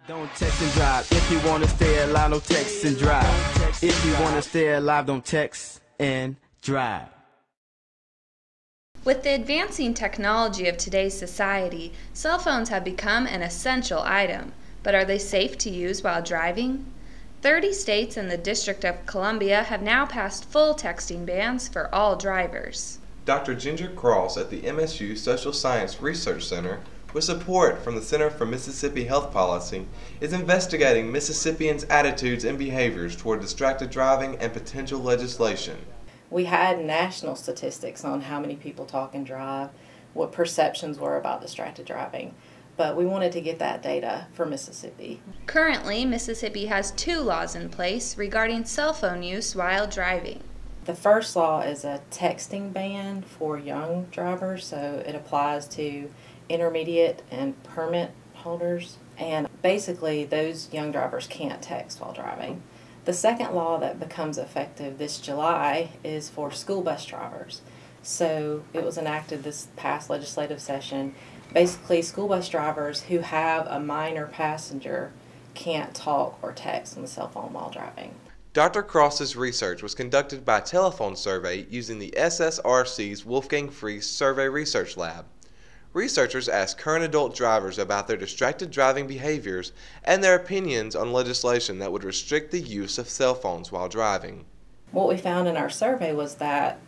Don't text and drive. If you want to stay alive, don't text and drive. If you want to stay alive, don't text and drive. With the advancing technology of today's society, cell phones have become an essential item. But are they safe to use while driving? 30 states and the District of Columbia have now passed full texting bans for all drivers. Dr. Ginger Cross at the MSU Social Science Research Center, with support from the Center for Mississippi Health Policy, is investigating Mississippians' attitudes and behaviors toward distracted driving and potential legislation. We had national statistics on how many people talk and drive, what perceptions were about distracted driving, but we wanted to get that data for Mississippi. Currently, Mississippi has 2 laws in place regarding cell phone use while driving. The first law is a texting ban for young drivers, so it applies to intermediate and permit holders, and basically those young drivers can't text while driving. The second law that becomes effective this July is for school bus drivers. So it was enacted this past legislative session. Basically, school bus drivers who have a minor passenger can't talk or text on the cell phone while driving. Dr. Cross's research was conducted by a telephone survey using the SSRC's Wolfgang Fries Survey Research Lab. Researchers asked current adult drivers about their distracted driving behaviors and their opinions on legislation that would restrict the use of cell phones while driving. What we found in our survey was that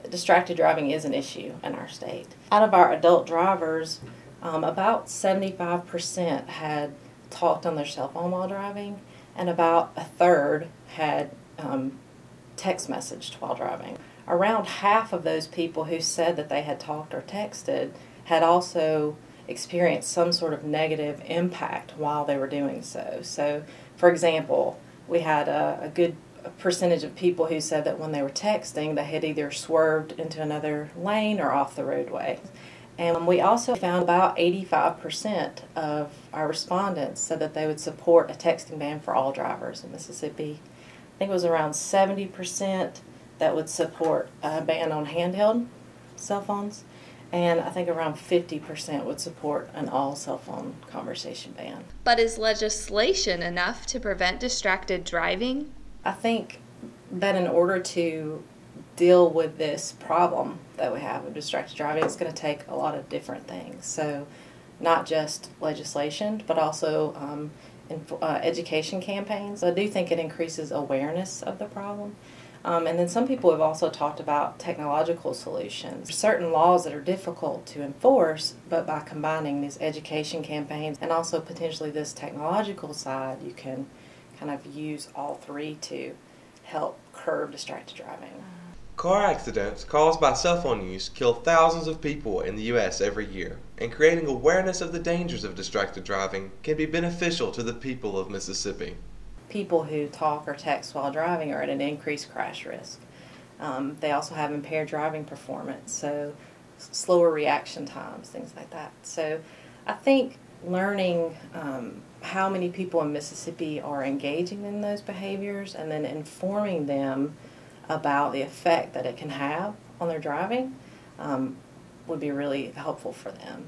distracted driving is an issue in our state. Out of our adult drivers, about 75% had talked on their cell phone while driving, and about a third had text messaged while driving. Around half of those people who said that they had talked or texted had also experienced some sort of negative impact while they were doing so. So, for example, we had a good percentage of people who said that when they were texting, they had either swerved into another lane or off the roadway. And we also found about 85% of our respondents said that they would support a texting ban for all drivers in Mississippi. I think it was around 70% that would support a ban on handheld cell phones, and I think around 50% would support an all cell phone conversation ban. But is legislation enough to prevent distracted driving? I think that in order to deal with this problem that we have of distracted driving, it's going to take a lot of different things. So not just legislation, but also education campaigns. I do think it increases awareness of the problem. And then some people have also talked about technological solutions. Certain laws that are difficult to enforce, but by combining these education campaigns and also potentially this technological side, you can kind of use all three to help curb distracted driving. Car accidents caused by cell phone use kill thousands of people in the U.S. every year, and creating awareness of the dangers of distracted driving can be beneficial to the people of Mississippi. People who talk or text while driving are at an increased crash risk. They also have impaired driving performance, so slower reaction times, things like that. So I think learning how many people in Mississippi are engaging in those behaviors and then informing them about the effect that it can have on their driving would be really helpful for them.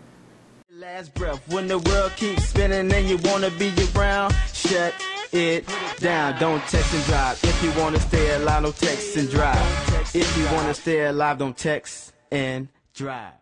Last breath when the world keeps spinning and you want to be around, shut it down. Don't text and drive. If you want to stay alive, don't text and drive. If you want to stay alive, don't text and drive.